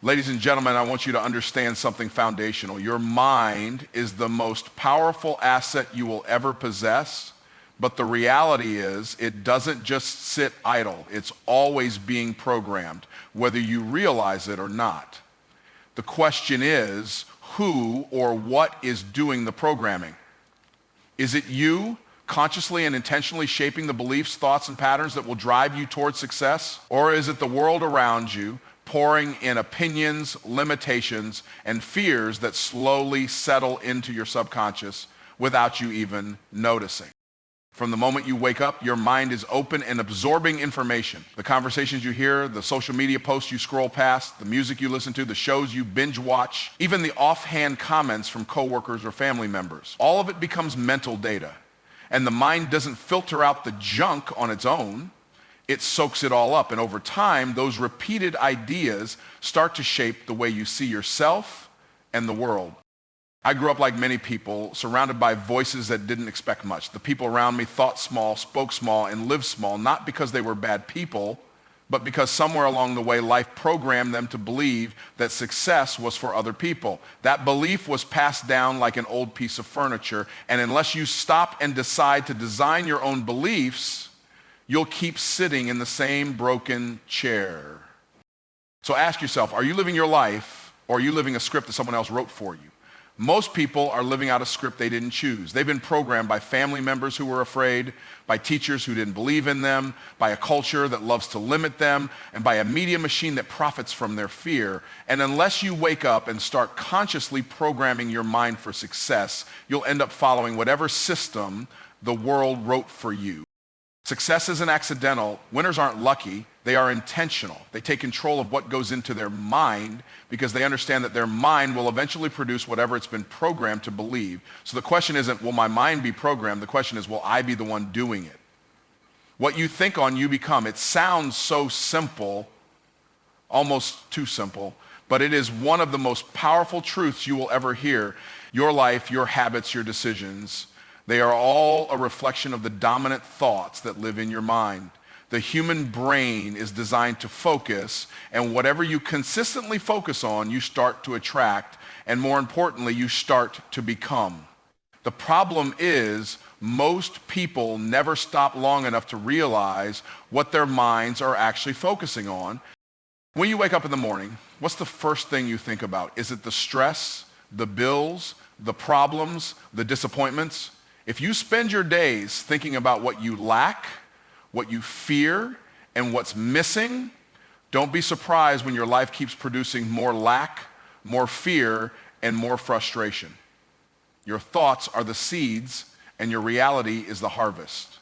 Ladies and gentlemen, I want you to understand something foundational. Your mind is the most powerful asset you will ever possess, but the reality is it doesn't just sit idle. It's always being programmed, whether you realize it or not. The question is, who or what is doing the programming? Is it you consciously and intentionally shaping the beliefs, thoughts, and patterns that will drive you towards success? Or is it the world around you pouring in opinions, limitations, and fears that slowly settle into your subconscious without you even noticing? From the moment you wake up, your mind is open and absorbing information. The conversations you hear, the social media posts you scroll past, the music you listen to, the shows you binge watch, even the offhand comments from coworkers or family members. All of it becomes mental data. And the mind doesn't filter out the junk on its own. It soaks it all up. And over time, those repeated ideas start to shape the way you see yourself and the world. I grew up like many people, surrounded by voices that didn't expect much. The people around me thought small, spoke small, and lived small, not because they were bad people, but because somewhere along the way, life programmed them to believe that success was for other people. That belief was passed down like an old piece of furniture, and unless you stop and decide to design your own beliefs, you'll keep sitting in the same broken chair. So ask yourself, are you living your life, or are you living a script that someone else wrote for you? Most people are living out a script they didn't choose. They've been programmed by family members who were afraid, by teachers who didn't believe in them, by a culture that loves to limit them, and by a media machine that profits from their fear. And unless you wake up and start consciously programming your mind for success, you'll end up following whatever system the world wrote for you. Success isn't accidental. Winners aren't lucky. They are intentional. They take control of what goes into their mind because they understand that their mind will eventually produce whatever it's been programmed to believe. So the question isn't, will my mind be programmed? The question is, will I be the one doing it? What you think on, you become. It sounds so simple, almost too simple, but it is one of the most powerful truths you will ever hear. Your life, your habits, your decisions, they are all a reflection of the dominant thoughts that live in your mind. The human brain is designed to focus, and whatever you consistently focus on, you start to attract, and more importantly, you start to become. The problem is, most people never stop long enough to realize what their minds are actually focusing on. When you wake up in the morning, what's the first thing you think about? Is it the stress, the bills, the problems, the disappointments? If you spend your days thinking about what you lack, what you fear, and what's missing, don't be surprised when your life keeps producing more lack, more fear, and more frustration. Your thoughts are the seeds, and your reality is the harvest.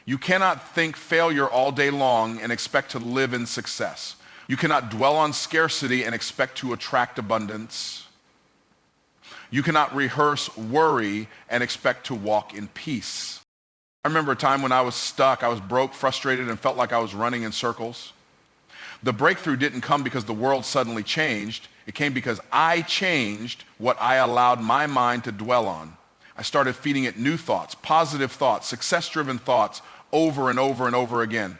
You cannot think failure all day long and expect to live in success. You cannot dwell on scarcity and expect to attract abundance. You cannot rehearse worry and expect to walk in peace. I remember a time when I was stuck, I was broke, frustrated, and felt like I was running in circles. The breakthrough didn't come because the world suddenly changed. It came because I changed what I allowed my mind to dwell on. I started feeding it new thoughts, positive thoughts, success-driven thoughts over and over and over again.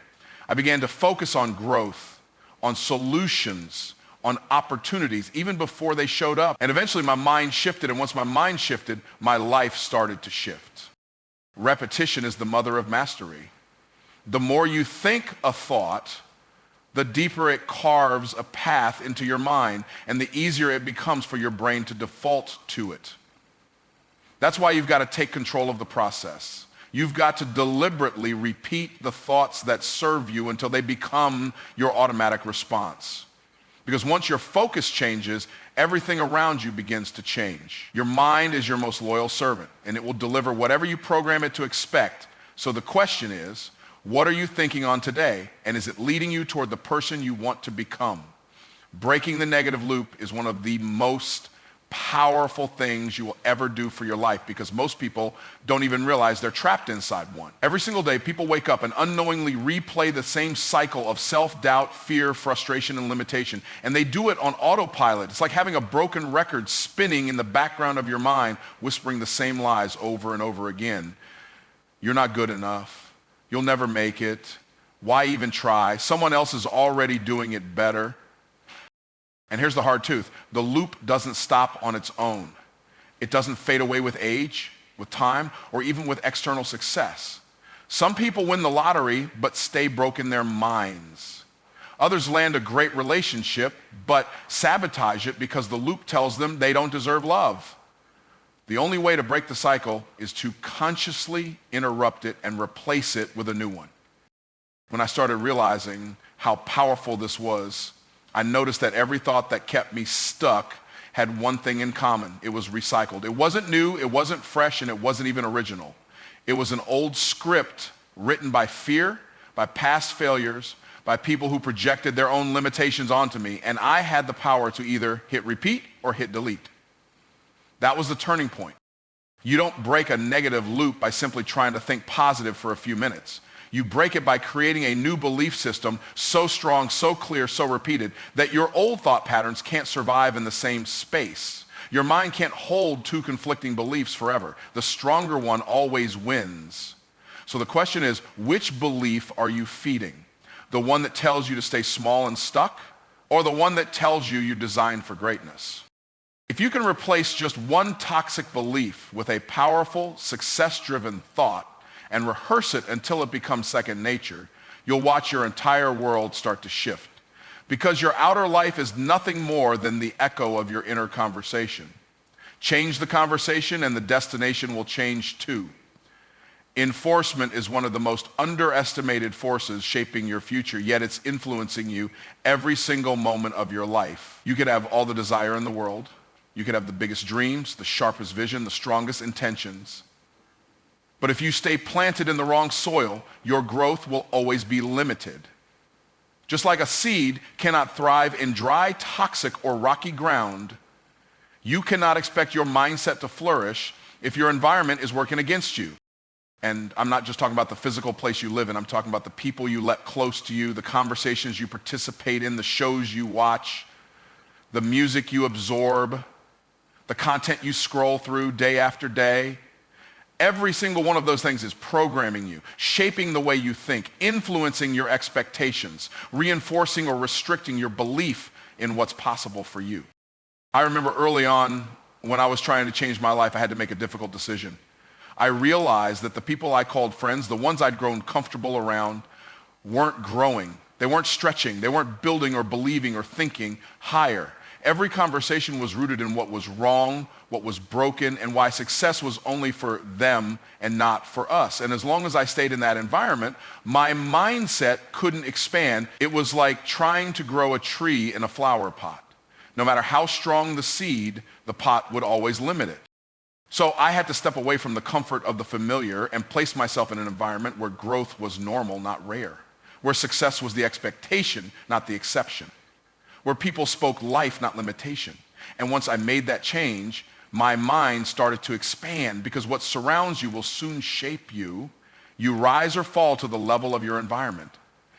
I began to focus on growth, on solutions, on opportunities, even before they showed up. And eventually my mind shifted, and once my mind shifted, my life started to shift. Repetition is the mother of mastery. The more you think a thought, the deeper it carves a path into your mind, and the easier it becomes for your brain to default to it. That's why you've got to take control of the process. You've got to deliberately repeat the thoughts that serve you until they become your automatic response. Because once your focus changes, everything around you begins to change. Your mind is your most loyal servant, and it will deliver whatever you program it to expect. So the question is, what are you thinking on today? And is it leading you toward the person you want to become? Breaking the negative loop is one of the most powerful things you will ever do for your life, because most people don't even realize they're trapped inside one. Every single day, people wake up and unknowingly replay the same cycle of self-doubt, fear, frustration, and limitation. And they do it on autopilot. It's like having a broken record spinning in the background of your mind, whispering the same lies over and over again. You're not good enough. You'll never make it. Why even try? Someone else is already doing it better. And here's the hard truth. The loop doesn't stop on its own. It doesn't fade away with age, with time, or even with external success. Some people win the lottery, but stay broke in their minds. Others land a great relationship, but sabotage it because the loop tells them they don't deserve love. The only way to break the cycle is to consciously interrupt it and replace it with a new one. When I started realizing how powerful this was, I noticed that every thought that kept me stuck had one thing in common. It was recycled. It wasn't new, it wasn't fresh, and it wasn't even original. It was an old script written by fear, by past failures, by people who projected their own limitations onto me, and I had the power to either hit repeat or hit delete. That was the turning point. You don't break a negative loop by simply trying to think positive for a few minutes. You break it by creating a new belief system so strong, so clear, so repeated that your old thought patterns can't survive in the same space. Your mind can't hold two conflicting beliefs forever. The stronger one always wins. So the question is, which belief are you feeding? The one that tells you to stay small and stuck, or the one that tells you you're designed for greatness? If you can replace just one toxic belief with a powerful, success-driven thought and rehearse it until it becomes second nature, you'll watch your entire world start to shift. Because your outer life is nothing more than the echo of your inner conversation. Change the conversation and the destination will change too. Enforcement is one of the most underestimated forces shaping your future, yet it's influencing you every single moment of your life. You could have all the desire in the world. You could have the biggest dreams, the sharpest vision, the strongest intentions. But if you stay planted in the wrong soil, your growth will always be limited. Just like a seed cannot thrive in dry, toxic, or rocky ground, you cannot expect your mindset to flourish if your environment is working against you. And I'm not just talking about the physical place you live in, I'm talking about the people you let close to you, the conversations you participate in, the shows you watch, the music you absorb, the content you scroll through day after day. Every single one of those things is programming you, shaping the way you think, influencing your expectations, reinforcing or restricting your belief in what's possible for you. I remember early on when I was trying to change my life, I had to make a difficult decision. I realized that the people I called friends, the ones I'd grown comfortable around, weren't growing. They weren't stretching. They weren't building or believing or thinking higher. Every conversation was rooted in what was wrong, what was broken, and why success was only for them and not for us. And as long as I stayed in that environment, my mindset couldn't expand. It was like trying to grow a tree in a flower pot. No matter how strong the seed, the pot would always limit it. So I had to step away from the comfort of the familiar and place myself in an environment where growth was normal, not rare. Where success was the expectation, not the exception. Where people spoke life, not limitation. And once I made that change, my mind started to expand because what surrounds you will soon shape you. You rise or fall to the level of your environment.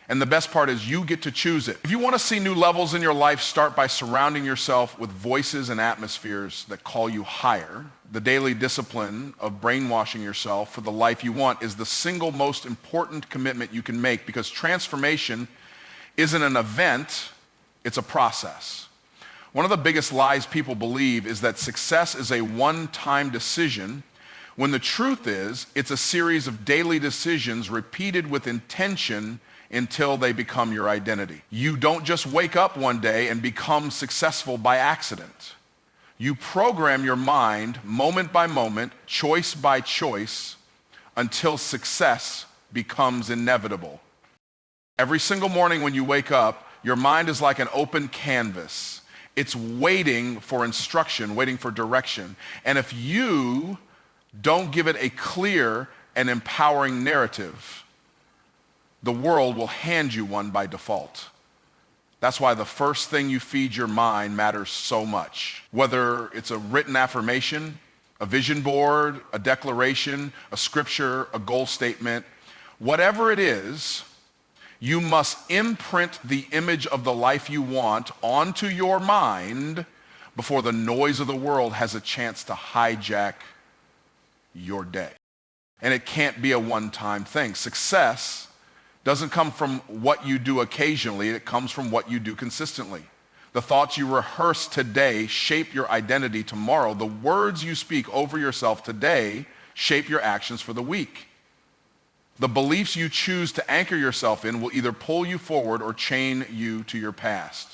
And the best part is you get to choose it. If you want to see new levels in your life, start by surrounding yourself with voices and atmospheres that call you higher. The daily discipline of brainwashing yourself for the life you want is the single most important commitment you can make because transformation isn't an event, it's a process. One of the biggest lies people believe is that success is a one-time decision, when the truth is it's a series of daily decisions repeated with intention until they become your identity. You don't just wake up one day and become successful by accident. You program your mind moment by moment, choice by choice, until success becomes inevitable. Every single morning when you wake up, your mind is like an open canvas. It's waiting for instruction, waiting for direction. And if you don't give it a clear and empowering narrative, the world will hand you one by default. That's why the first thing you feed your mind matters so much. Whether it's a written affirmation, a vision board, a declaration, a scripture, a goal statement, whatever it is, you must imprint the image of the life you want onto your mind before the noise of the world has a chance to hijack your day. And it can't be a one-time thing. Success doesn't come from what you do occasionally, it comes from what you do consistently. The thoughts you rehearse today shape your identity tomorrow. The words you speak over yourself today shape your actions for the week. The beliefs you choose to anchor yourself in will either pull you forward or chain you to your past.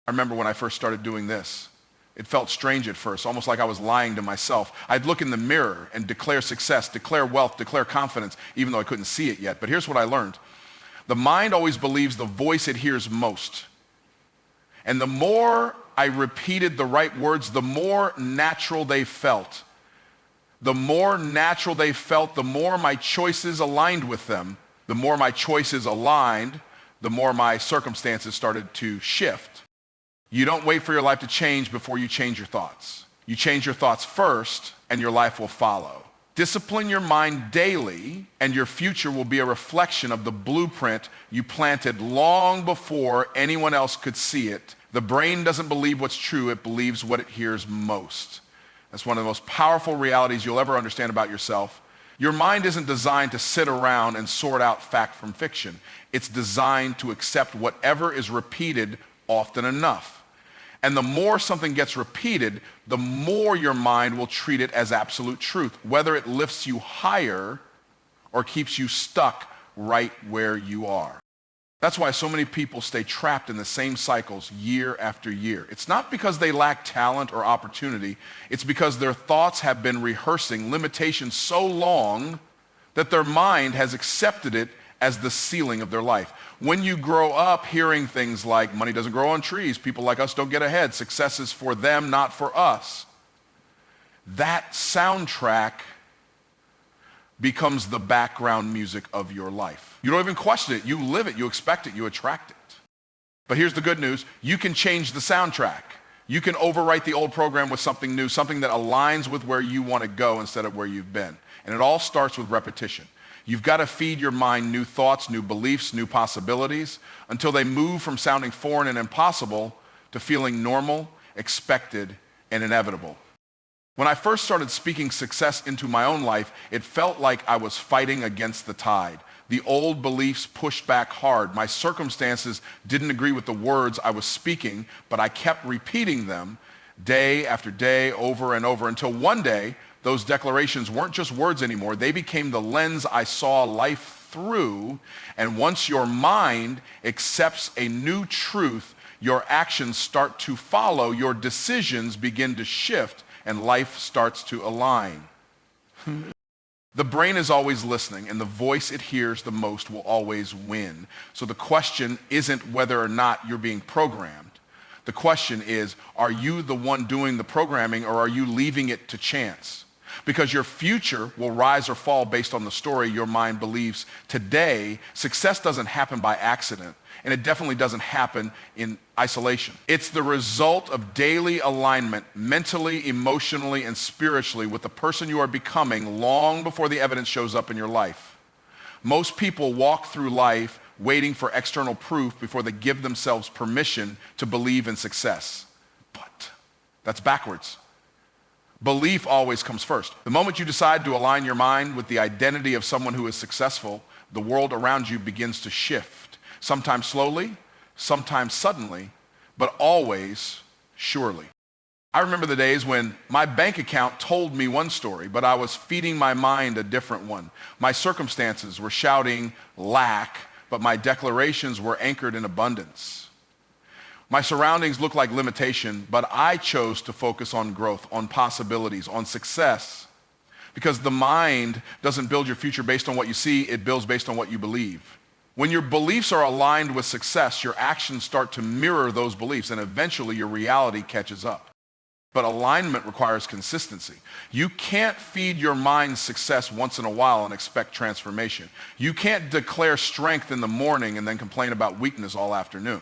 I remember when I first started doing this. It felt strange at first, almost like I was lying to myself. I'd look in the mirror and declare success, declare wealth, declare confidence, even though I couldn't see it yet. But here's what I learned. The mind always believes the voice it hears most. And the more I repeated the right words, the more natural they felt. The more natural they felt, the more my choices aligned with them. The more my choices aligned, the more my circumstances started to shift. You don't wait for your life to change before you change your thoughts. You change your thoughts first, and your life will follow. Discipline your mind daily, and your future will be a reflection of the blueprint you planted long before anyone else could see it. The brain doesn't believe what's true, it believes what it hears most. That's one of the most powerful realities you'll ever understand about yourself. Your mind isn't designed to sit around and sort out fact from fiction. It's designed to accept whatever is repeated often enough. And the more something gets repeated, the more your mind will treat it as absolute truth, whether it lifts you higher or keeps you stuck right where you are. That's why so many people stay trapped in the same cycles year after year. It's not because they lack talent or opportunity. It's because their thoughts have been rehearsing limitations so long that their mind has accepted it as the ceiling of their life. When you grow up hearing things like money doesn't grow on trees, people like us don't get ahead, success is for them, not for us, that soundtrack becomes the background music of your life. You don't even question it. You live it. You expect it. You attract it. But here's the good news. You can change the soundtrack. You can overwrite the old program with something new, something that aligns with where you want to go instead of where you've been. And it all starts with repetition. You've got to feed your mind new thoughts, new beliefs, new possibilities until they move from sounding foreign and impossible to feeling normal, expected, and inevitable. When I first started speaking success into my own life, it felt like I was fighting against the tide. The old beliefs pushed back hard. My circumstances didn't agree with the words I was speaking, but I kept repeating them day after day, over and over, until one day, those declarations weren't just words anymore. They became the lens I saw life through. And once your mind accepts a new truth, your actions start to follow, your decisions begin to shift, and life starts to align. The brain is always listening, and the voice it hears the most will always win. So the question isn't whether or not you're being programmed. The question is, are you the one doing the programming, or are you leaving it to chance? Because your future will rise or fall based on the story your mind believes today. Success doesn't happen by accident, and it definitely doesn't happen in isolation. It's the result of daily alignment, mentally, emotionally, and spiritually, with the person you are becoming long before the evidence shows up in your life. Most people walk through life waiting for external proof before they give themselves permission to believe in success. But that's backwards. Belief always comes first. The moment you decide to align your mind with the identity of someone who is successful, the world around you begins to shift. Sometimes slowly, sometimes suddenly, but always surely. I remember the days when my bank account told me one story, but I was feeding my mind a different one. My circumstances were shouting lack, but my declarations were anchored in abundance. My surroundings looked like limitation, but I chose to focus on growth, on possibilities, on success. Because the mind doesn't build your future based on what you see, it builds based on what you believe. When your beliefs are aligned with success, your actions start to mirror those beliefs, and eventually your reality catches up. But alignment requires consistency. You can't feed your mind success once in a while and expect transformation. You can't declare strength in the morning and then complain about weakness all afternoon.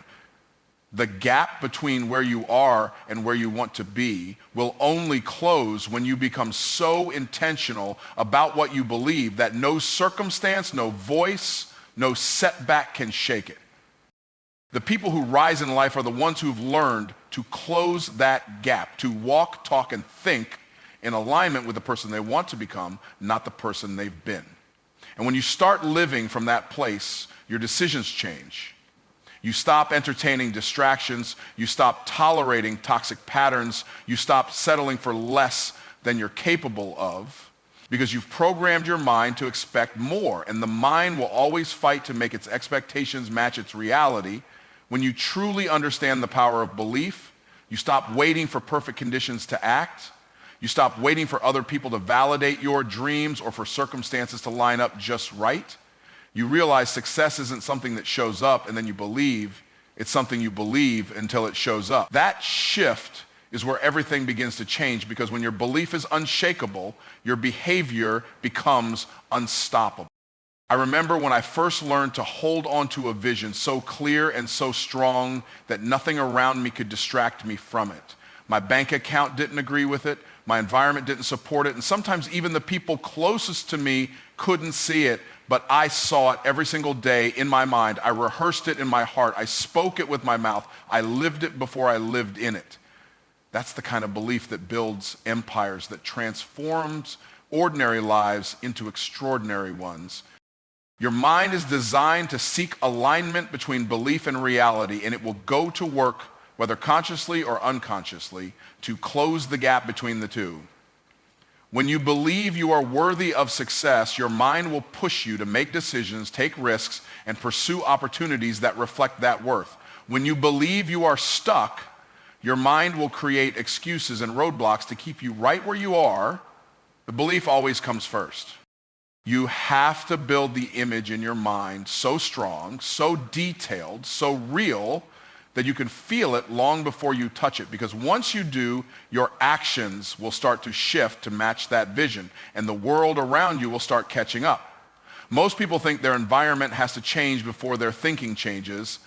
The gap between where you are and where you want to be will only close when you become so intentional about what you believe that no circumstance, no voice, no setback can shake it. The people who rise in life are the ones who've learned to close that gap, to walk, talk, and think in alignment with the person they want to become, not the person they've been. And when you start living from that place, your decisions change. You stop entertaining distractions. You stop tolerating toxic patterns. You stop settling for less than you're capable of, because you've programmed your mind to expect more. And the mind will always fight to make its expectations match its reality. When you truly understand the power of belief, you stop waiting for perfect conditions to act. You stop waiting for other people to validate your dreams or for circumstances to line up just right. You realize success isn't something that shows up and then you believe. It's something you believe until it shows up. That shift is where everything begins to change, because when your belief is unshakable, your behavior becomes unstoppable. I remember when I first learned to hold on to a vision so clear and so strong that nothing around me could distract me from it. My bank account didn't agree with it. My environment didn't support it. And sometimes even the people closest to me couldn't see it, but I saw it every single day in my mind. I rehearsed it in my heart. I spoke it with my mouth. I lived it before I lived in it. That's the kind of belief that builds empires, that transforms ordinary lives into extraordinary ones. Your mind is designed to seek alignment between belief and reality, and it will go to work, whether consciously or unconsciously, to close the gap between the two. When you believe you are worthy of success, your mind will push you to make decisions, take risks, and pursue opportunities that reflect that worth. When you believe you are stuck, your mind will create excuses and roadblocks to keep you right where you are. The belief always comes first. You have to build the image in your mind so strong, so detailed, so real, that you can feel it long before you touch it. Because once you do, your actions will start to shift to match that vision, and the world around you will start catching up. Most people think their environment has to change before their thinking changes,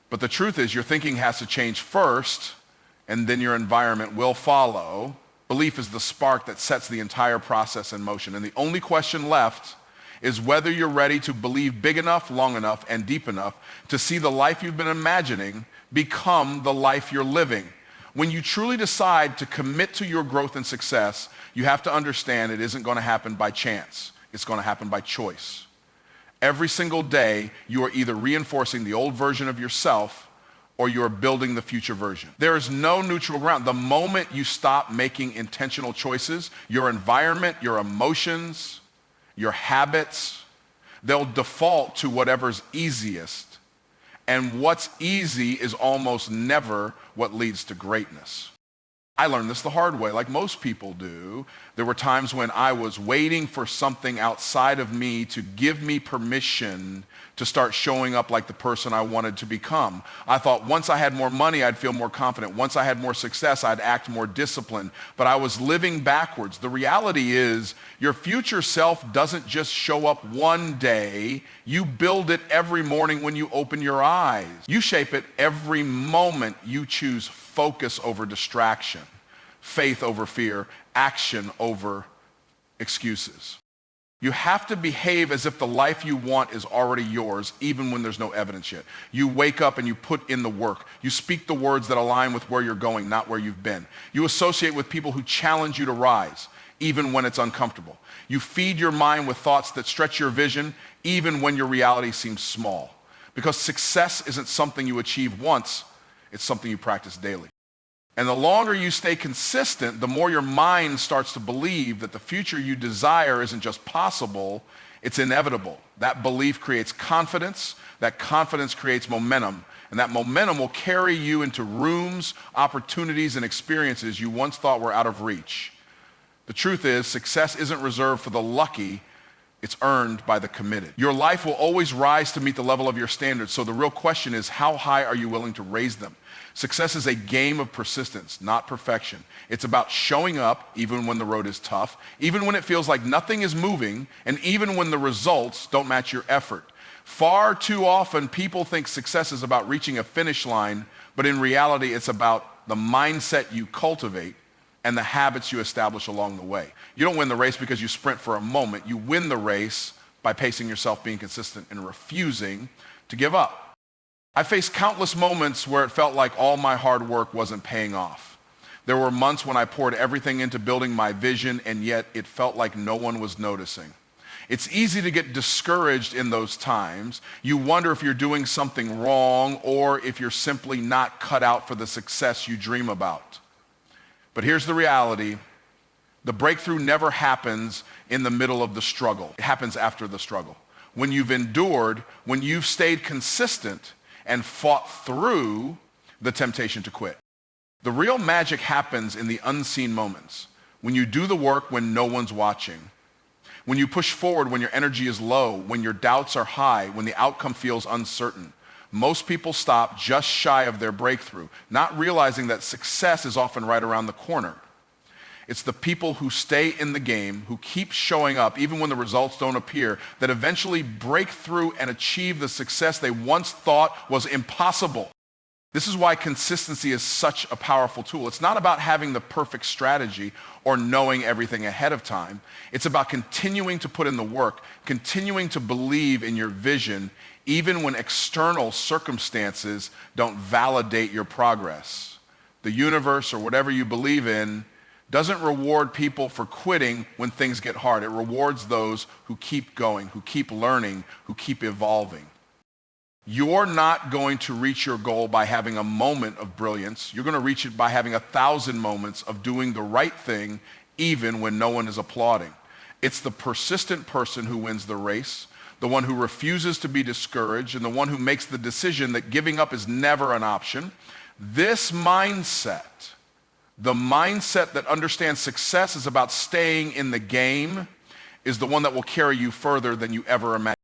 but the truth is your thinking has to change first, and then your environment will follow. Belief is the spark that sets the entire process in motion, and the only question left is whether you're ready to believe big enough, long enough, and deep enough to see the life you've been imagining become the life you're living. When you truly decide to commit to your growth and success, you have to understand it isn't going to happen by chance. It's going to happen by choice. Every single day, you are either reinforcing the old version of yourself or you're building the future version. There is no neutral ground. The moment you stop making intentional choices, your environment, your emotions, your habits, they'll default to whatever's easiest. And what's easy is almost never what leads to greatness. I learned this the hard way, like most people do. There were times when I was waiting for something outside of me to give me permission to start showing up like the person I wanted to become. I thought once I had more money, I'd feel more confident. Once I had more success, I'd act more disciplined. But I was living backwards. The reality is your future self doesn't just show up one day. You build it every morning when you open your eyes. You shape it every moment you choose focus over distraction, faith over fear, action over excuses. You have to behave as if the life you want is already yours, even when there's no evidence yet. You wake up and you put in the work. You speak the words that align with where you're going, not where you've been. You associate with people who challenge you to rise, even when it's uncomfortable. You feed your mind with thoughts that stretch your vision, even when your reality seems small. Because success isn't something you achieve once, it's something you practice daily. And the longer you stay consistent, the more your mind starts to believe that the future you desire isn't just possible, it's inevitable. That belief creates confidence. That confidence creates momentum. And that momentum will carry you into rooms, opportunities, and experiences you once thought were out of reach. The truth is, success isn't reserved for the lucky. It's earned by the committed. Your life will always rise to meet the level of your standards. So the real question is, how high are you willing to raise them? Success is a game of persistence, not perfection. It's about showing up even when the road is tough, even when it feels like nothing is moving, and even when the results don't match your effort. Far too often, people think success is about reaching a finish line, but in reality, it's about the mindset you cultivate and the habits you establish along the way. You don't win the race because you sprint for a moment. You win the race by pacing yourself, being consistent, and refusing to give up. I faced countless moments where it felt like all my hard work wasn't paying off. There were months when I poured everything into building my vision, and yet it felt like no one was noticing. It's easy to get discouraged in those times. You wonder if you're doing something wrong or if you're simply not cut out for the success you dream about. But here's the reality. The breakthrough never happens in the middle of the struggle. It happens after the struggle. When you've endured, when you've stayed consistent and fought through the temptation to quit. The real magic happens in the unseen moments. When you do the work when no one's watching. When you push forward when your energy is low, when your doubts are high, when the outcome feels uncertain. Most people stop just shy of their breakthrough, not realizing that success is often right around the corner. It's the people who stay in the game, who keep showing up even when the results don't appear, that eventually break through and achieve the success they once thought was impossible. This is why consistency is such a powerful tool. It's not about having the perfect strategy or knowing everything ahead of time. It's about continuing to put in the work, continuing to believe in your vision, even when external circumstances don't validate your progress. The universe or whatever you believe in doesn't reward people for quitting when things get hard. It rewards those who keep going, who keep learning, who keep evolving. You're not going to reach your goal by having a moment of brilliance. You're going to reach it by having 1,000 moments of doing the right thing even when no one is applauding. It's the persistent person who wins the race, the one who refuses to be discouraged, and the one who makes the decision that giving up is never an option. This mindset, the mindset that understands success is about staying in the game, is the one that will carry you further than you ever imagined.